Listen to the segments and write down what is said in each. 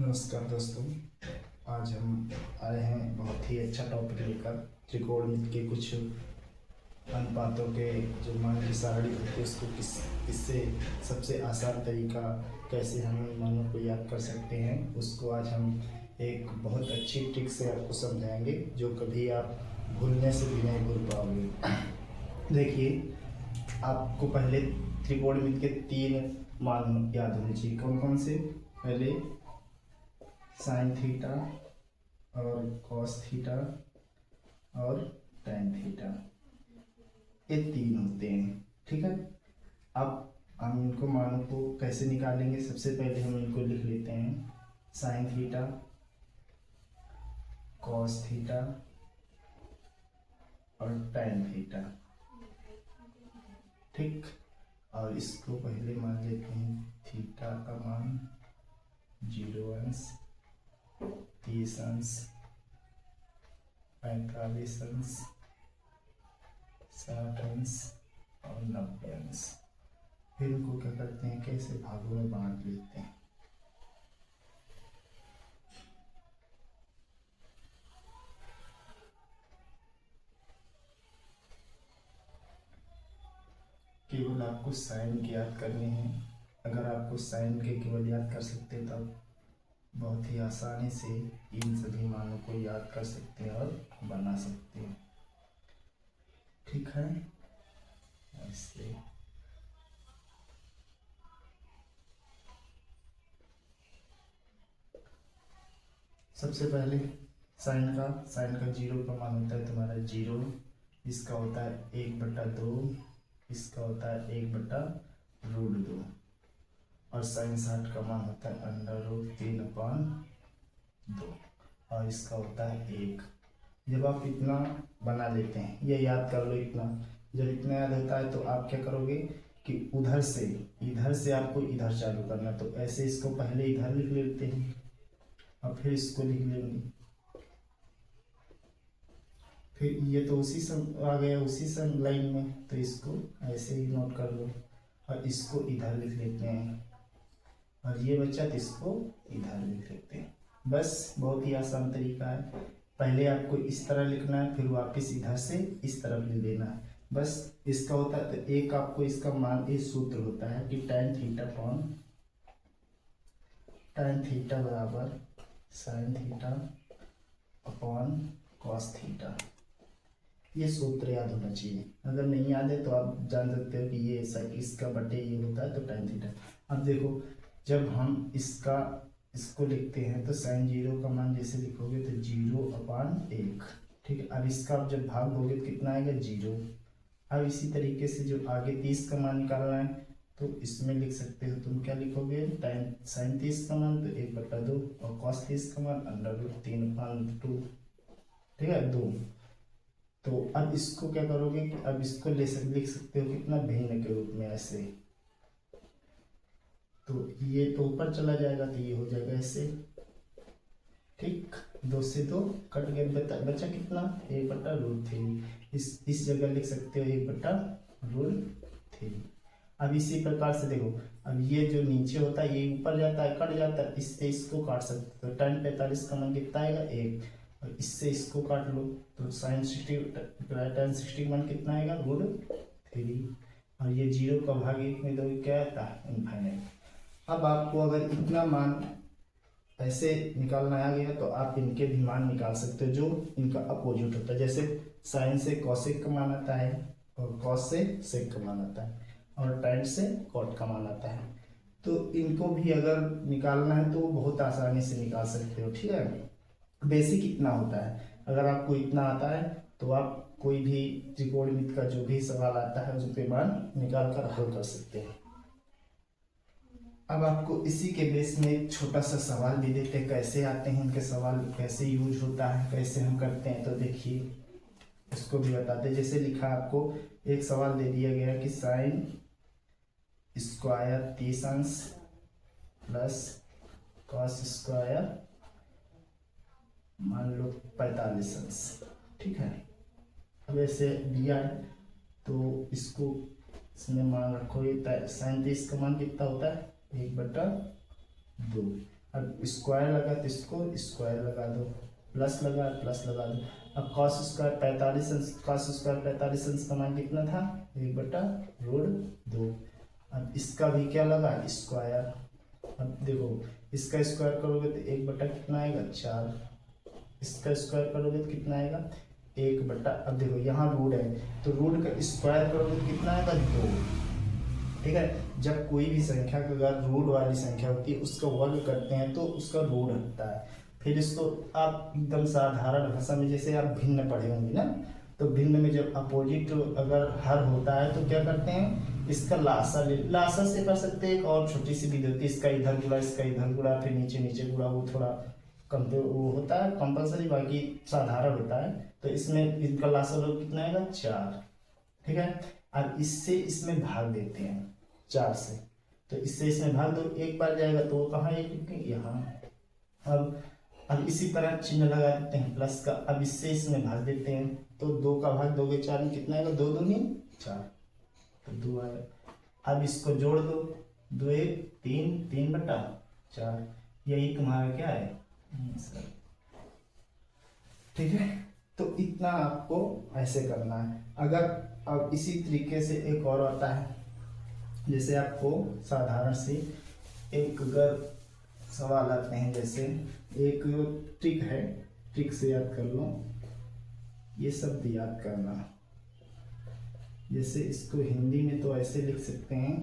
नमस्कार दोस्तों। आज हम आए हैं बहुत ही अच्छा टॉपिक लेकर। त्रिकोणमिति के कुछ अनुपातों के जो मान की सारणी होती है उसको किससे सबसे आसान तरीका कैसे हम इन मानों को याद कर सकते हैं उसको आज हम एक बहुत अच्छी ट्रिक से आपको समझाएंगे जो कभी आप भूलने से भी नहीं भूल पाओगे। देखिए, आपको पहले त्रिकोणमिति के 3 मान याद होने चाहिए। कौन कौन से? पहले साइन थीटा और कॉस थीटा और टैन थीटा, ये 3 होते हैं। ठीक है, अब हम इनको मानों को कैसे निकालेंगे? सबसे पहले हम इनको लिख लेते हैं साइन थीटा, कॉस थीटा और टैन थीटा। ठीक, और इसको पहले मान लेते हैं थीटा का मान 0 अंश, 30 अंश, 45 अंश, 60 अंश और 90 अंश। फिर इनको क्या करते हैं, कैसे भागों में बांट लेते हैं। केवल आपको साइन के याद करने हैं। अगर आपको साइन के केवल याद कर सकते हैं तो आप बहुत ही आसानी से इन सभी मानों को याद कर सकते हैं और बना सकते हैं। ठीक है, ऐसे सबसे पहले साइन का 0 का मान होता है तुम्हारा 0। इसका होता है 1/2, इसका होता है 1/√2 और साइन 60 का मान होता है √3/2 और इसका होता है 1। जब आप इतना बना लेते हैं, ये याद कर लो इतना। जब इतना याद होता है तो आप क्या करोगे कि इधर से आपको इधर चालू करना। तो ऐसे इसको पहले इधर लिख लेते हैं और फिर इसको लिख लेंगे। फिर ये तो उसी सम आ गया, उसी सम लाइन में, तो इसको ऐसे ही नोट कर लो और इसको इधर लिख लेते हैं और ये बच्चा तो इसको इधर लिख लेते हैं। बस बहुत ही आसान तरीका है। पहले आपको इस तरह लिखना है, फिर वापस इधर से इस तरफ ले लेना है। बस इसका होता है तो एक आपको इसका मान, इस सूत्र होता है कि tan थीटा बराबर sin theta upon cos theta. ये सूत्र याद होना चाहिए। अगर नहीं याद है तो आप जान सकते हो कि ये इसका बटे ये होता है तो tan थीटा। अब देखो, जब हम इसको लिखते हैं तो sin 0 का मान जैसे लिखोगे तो 0/1। ठीक है, अब इसका आप जब भाग दोगे तो कितना आएगा? 0। अब इसी तरीके से जो आगे 30 का मान निकालना है तो इसमें लिख सकते हो। तुम क्या लिखोगे? sin 30 का मान तो 1/2 और cos 30 का मान √3/2। ठीक है, 2। तो अब इसको क्या करोगे कि अब इसको लिख सकते हो कितना? भिन्न के रूप में ऐसे। तो ये तो ऊपर चला जाएगा तो ये हो जाएगा ऐसे। ठीक, 2 से 2 कट गया, बचा कितना? 1/√3। इस जगह लिख सकते हो 1/√3। अब इसी प्रकार से देखो, अब ये जो नीचे होता है ये ऊपर जाता है, कट जाता है, इससे इसको काट सकते हो। tan 45 का मान कितना आएगा? 1। और इससे इसको काट लो तो tan 60 का मान कितना आएगा? √3। और ये 0 का भाग 1 में दोगे क्या आता है? इनफाइनाइट। अब आपको अगर इतना मान ऐसे निकालना आ गया तो आप इनके भी मान निकाल सकते हो जो इनका अपोजिट होता है। जैसे साइन से कॉसेक का मान आता है और कॉस से सेक का मान आता है और टैन से कॉट का मान आता है। तो इनको भी अगर निकालना है तो बहुत आसानी से निकाल सकते हो। ठीक है, बेसिक इतना होता है। अगर आपको इतना आता है तो आप कोई भी त्रिकोणमिति का जो भी सवाल आता है उसके मान निकाल कर हल कर सकते हैं। अब आपको इसी के बेस में एक छोटा सा सवाल भी देते हैं, कैसे आते हैं इनके सवाल, कैसे यूज होता है, कैसे हम करते हैं। तो देखिए, इसको भी बताते हैं। जैसे लिखा आपको एक सवाल दे दिया गया कि साइन स्क्वायर 30 अंश प्लस कॉस स्क्वायर मान लो 45 अंश। ठीक है, अब ऐसे दिया है तो इसको इसमें मान रखोगे। साइन 30 का मान कितना होता है? 1/2। अब स्क्वायर लगा तो इसको स्क्वायर लगा दो, प्लस लगा प्लस लगा दो। अब कॉस स्क्वायर 45 कॉस स्क्वायर 45 का मान कितना था 1/√2। अब इसका भी क्या लगा स्क्वायर। अब देखो इसका स्क्वायर करोगे तो 1 बटा कितना आएगा 4, इसका स्क्वायर करोगे तो कितना आएगा 1 बटा, अब देखो यहाँ रूट है तो रूट का स्क्वायर करोगे तो कितना आएगा 2। ठीक है, जब कोई भी संख्या का अगर रूट वाली संख्या होती है उसका वर्ग करते हैं तो उसका रूट हटता है। फिर इसको आप एकदम साधारण भाषा में जैसे आप भिन्न पढ़े होंगे ना, तो भिन्न में जब अपोजिट अगर हर होता है तो क्या करते हैं इसका लासा लासा से कर सकते हैं। एक और छोटी सी विधि होती है, इसका इधर गुणा इसका इधर गुणा फिर नीचे नीचे गुणा, वो थोड़ा कम वो होता है कंपलसरी, बाकी साधारण होता है। तो इसमें इनका लासा लोग कितना आएगा 4। ठीक है, अब इससे इसमें भाग देते हैं 4 से, तो इससे इसमें भाग दो, एक बार जाएगा तो वो कहाँ है यहाँ। अब इसी तरह चिन्ह लगा देते हैं प्लस का। अब इससे इसमें भाग देते हैं तो 2 का भाग 2 के 4 में कितना आएगा 2 दूनी 4, तो 2 आएगा। अब इसको जोड़ दो, 2 1 3 3/4, यही तुम्हारा क्या है आंसर। ठीक है, तो इतना आपको ऐसे करना है। अगर अब इसी तरीके से एक और आता है, जैसे आपको साधारण से एक अगर सवाल आते हैं, जैसे एक ट्रिक है, ट्रिक से याद कर लो, ये शब्द याद करना। जैसे इसको हिंदी में तो ऐसे लिख सकते हैं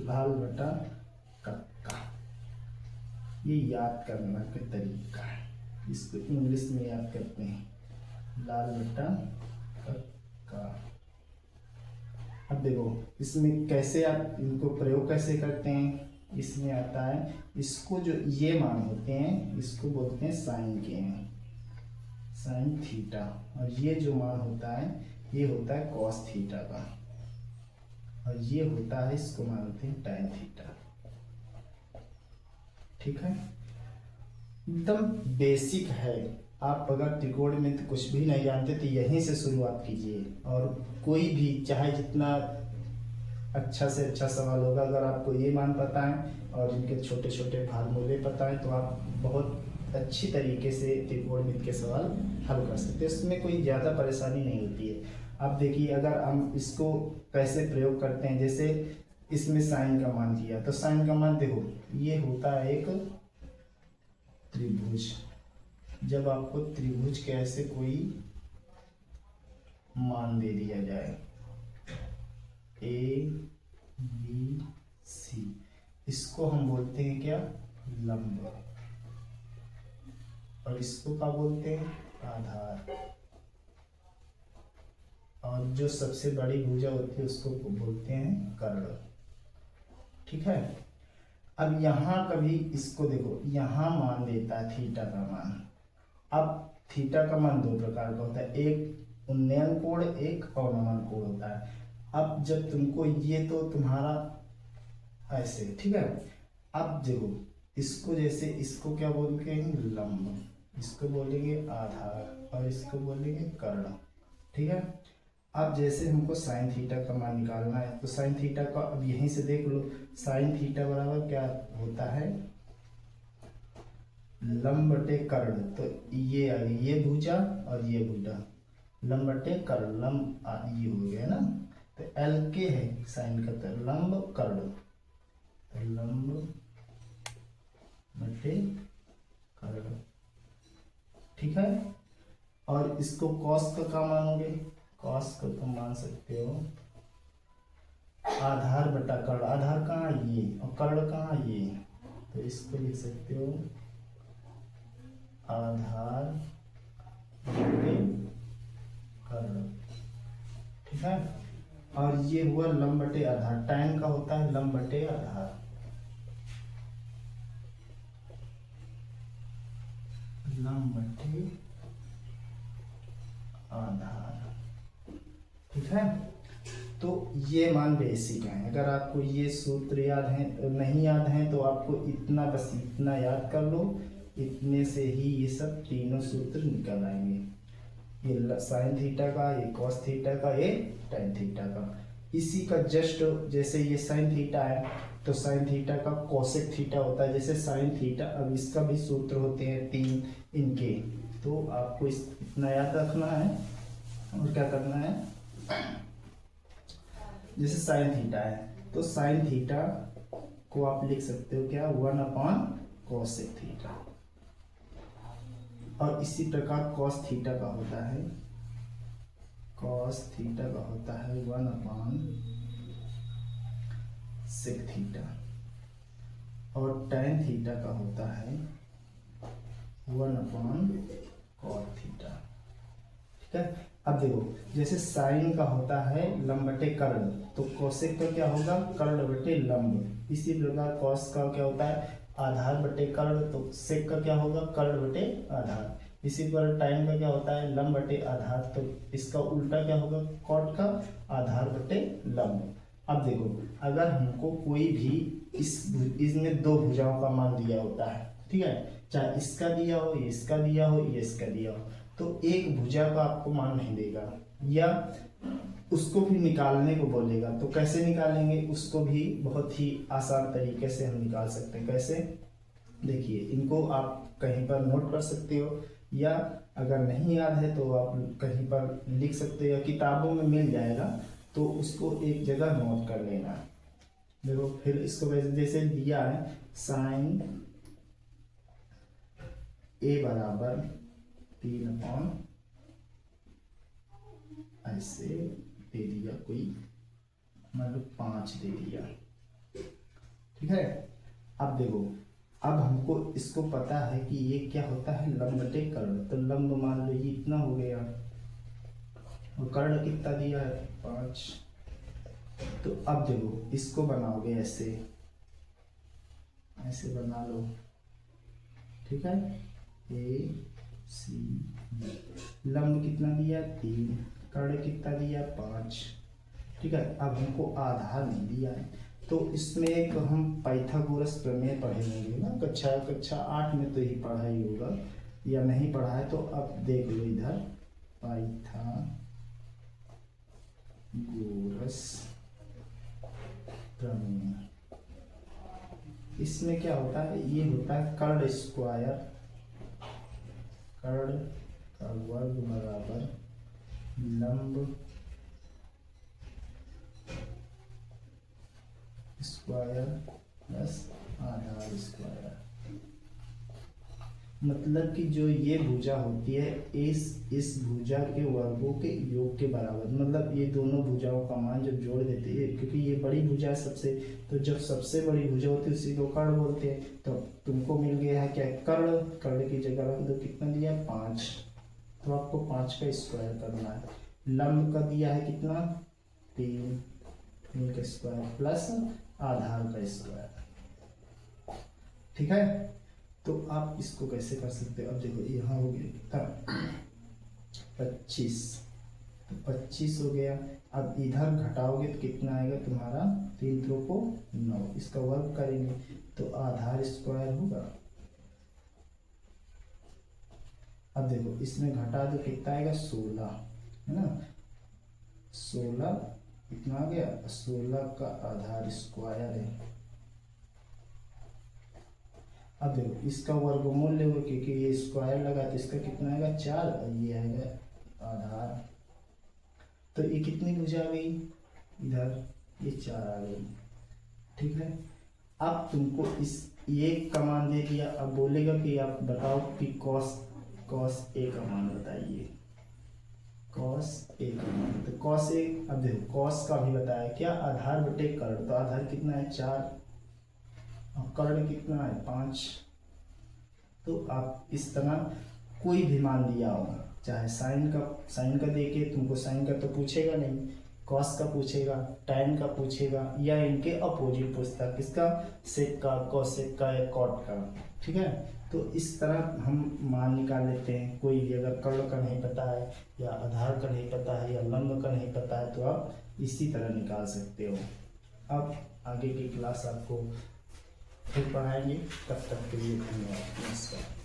लाल बटा कक्का, ये याद करना का तरीका है। इसको इंग्लिश में याद करते हैं लाल बटा कक्का। अब देखो इसमें कैसे आप इनको प्रयोग कैसे करते हैं, इसमें आता है इसको जो ये मान होते हैं इसको बोलते हैं साइन के हैं, साइन थीटा, और ये जो मान होता है ये होता है कॉस थीटा का, और ये होता है इसको मानते हैं टैन थीटा। ठीक है, एकदम बेसिक है। आप अगर त्रिकोण में तो कुछ भी नहीं जानते तो यहीं से शुरुआत कीजिए, और कोई भी चाहे जितना अच्छा से अच्छा सवाल होगा, अगर आपको ये मान पता है और इनके छोटे छोटे फार्मूले पता है तो आप बहुत अच्छी तरीके से त्रिकोणमिति के सवाल हल कर सकते हैं। इसमें कोई ज़्यादा परेशानी नहीं होती है। अब देखिए अगर हम इसको कैसे प्रयोग करते हैं, जैसे इसमें साइन का मान दिया तो साइन का मान देखो ये होता है एक त्रिभुज। जब आपको त्रिभुज के ऐसे कोई मान दे दिया जाए A B C, इसको हम बोलते हैं क्या लंब, और इसको क्या बोलते हैं आधार, और जो सबसे बड़ी भुजा होती है उसको बोलते हैं कर्ण। ठीक है, अब यहाँ कभी इसको देखो यहाँ मान देता है थीटा का मान। अब थीटा का मान 2 प्रकार का होता है, एक उन्नयन कोण एक अवनमन कोण होता है। अब जब तुमको ये तो तुम्हारा ऐसे, ठीक है, अब देखो इसको जैसे इसको क्या बोलते हैं लंब, इसको बोलेंगे आधार और इसको बोलेंगे कर्ण। ठीक है, अब जैसे हमको साइन थीटा का मान निकालना है तो साइन थीटा का अब यहीं से देख लो, साइन थीटा बराबर क्या होता है लंब बटे कर्ण। तो ये आ गई ये भुजा और ये भुजा, लंब बटे कर्ण, लंब ये हो गया ना, तो एल के है साइन का, तो लंब कर्ण, तो लंब बटे कर्ण। ठीक है, और इसको कॉस का क्या मानोगे, कॉस को तुम मान सकते हो आधार बटा कर्ण। आधार कहाँ ये और कर्ण कहाँ ये, तो इसको लिख सकते हो आधार बटे कर्ण। ठीक है, और ये हुआ लंब बटे आधार, टैन का होता है लंब बटे आधार, लंब बटे आधार। ठीक है, तो ये मान बेसिक है। अगर आपको ये सूत्र याद है नहीं याद है तो आपको इतना बस इतना याद कर लो, इतने से ही ये सब तीनों सूत्र निकल आएंगे, ये साइन थीटा का, ये कॉस थीटा का, ये टैन थीटा का। इसी का जस्ट जैसे ये साइन थीटा है तो साइन थीटा का कोसेक थीटा होता है जैसे साइन थीटा। अब इसका भी सूत्र होते हैं 3 इनके, तो आपको इतना याद रखना है और क्या करना है। जैसे साइन थीटा है तो साइन थीटा को आप लिख सकते हो क्या 1/cos थीटा, और इसी प्रकार कॉस थीटा का होता है 1/sec थीटा, और tan थीटा का होता है 1/cot थीटा। ठीक है, अब देखो जैसे साइन का होता है लंब बटे कर्ण, तो कोसेक का क्या होगा कर्ण बटे लंब। इसी प्रकार कॉस का क्या होता है आधार बटे कर्ण, तो सेक का क्या होगा कर्ण बटे आधार। इसी पर टाइम का क्या होता है लंब बटे आधार, तो इसका उल्टा क्या होगा कॉट का आधार बटे लंब। अब देखो अगर हमको कोई भी इसमें दो भुजाओं का मान दिया होता है, ठीक है, चाहे इसका दिया हो ये इसका दिया हो ये इसका दिया हो, तो एक भुजा का आपको मान नहीं देगा या उसको भी निकालने को बोलेगा। तो कैसे निकालेंगे उसको भी बहुत ही आसान तरीके से हम निकाल सकते हैं। कैसे, देखिए इनको आप कहीं पर नोट कर सकते हो, या अगर नहीं याद है तो आप कहीं पर लिख सकते हो या किताबों में मिल जाएगा, तो उसको एक जगह नोट कर लेना। देखो फिर इसको जैसे दिया है साइन a बराबर 3 ऐसे दे दिया, कोई मतलब 5 दे दिया, ठीक है। अब देखो अब हमको इसको पता है कि ये क्या होता है लंब बटे कर्ण, तो लंब मान लो ये इतना हो गया और कर्ण कितना दिया है 5। तो अब देखो इसको बनाओगे ऐसे ऐसे बना लो, ठीक है, ए सी लंब कितना दिया 3, कर्ण कितना दिया 5, ठीक है। अब हमको आधार नहीं दिया है, तो इसमें एक हम पाइथागोरस प्रमेय पढ़ेंगे ना, कक्षा 8 में तो ही पढ़ा ही होगा, या नहीं पढ़ा है तो अब देख लो इधर पाइथागोरस प्रमेय। इसमें क्या होता है ये होता है कर्ण स्क्वायर, कर्ण का वर्ग बराबर लंब स्क्वायर प्लस आधार स्क्वायर। मतलब कि जो ये भुजा होती है इस भुजा के वर्गों के योग के बराबर, मतलब ये दोनों भुजाओं का मान जब जोड़ देते हैं, क्योंकि ये बड़ी भुजा है सबसे, तो जब सबसे बड़ी भुजा होती है उसी को कर्ण बोलते हैं। तो तुमको मिल गया है क्या कर्ण, कर्ण की जगह रख दो, कितना दिया 5, तो आपको 5 का स्क्वायर करना है। लंब का दिया है कितना 3 का स्क्वायर प्लस आधार का स्क्वायर, ठीक है। तो आप इसको कैसे कर सकते हो, अब देखो यहाँ हो गया 25, तो 25 हो गया। अब इधर घटाओगे तो कितना आएगा तुम्हारा 3 3 को 9, इसका वर्ग करेंगे तो आधार स्क्वायर होगा। अब देखो इसमें घटा दो कितना आएगा 16, है ना, 16 कितना आ गया 16 का आधार स्क्वायर है। अब देखो इसका वर्गमूल ले, क्योंकि ये स्क्वायर लगा तो इसका कितना आएगा 4 और ये आएगा आधार, तो ये कितनी भुजा आ गई इधर ये 4 आ गई, ठीक है। अब तुमको इस ये का मान दे दिया, अब बोलेगा कि आप बताओ कि cos a का मान बताइए, cos a का मान, तो cos a, अब देखो cos का भी बताया क्या आधार बटे कर्ण, तो आधार कितना है 4 और कर्ण कितना है 5। तो आप इस तरह कोई भी मान दिया हो, चाहे साइन का देके तुमको साइन का तो पूछेगा नहीं, कॉस का पूछेगा, tan का पूछेगा, या इनके अपोजिट पूछता किसका सेक का, कोसेक का या कॉट का, ठीक है। तो इस तरह हम मान निकाल लेते हैं। कोई भी अगर कर्ण का नहीं पता है या आधार का नहीं पता है या लंब का नहीं पता है तो आप इसी तरह निकाल सकते हो। अब आगे की क्लास आपको फिर पढ़ाएंगे, तब तक के लिए धन्यवाद, नमस्कार।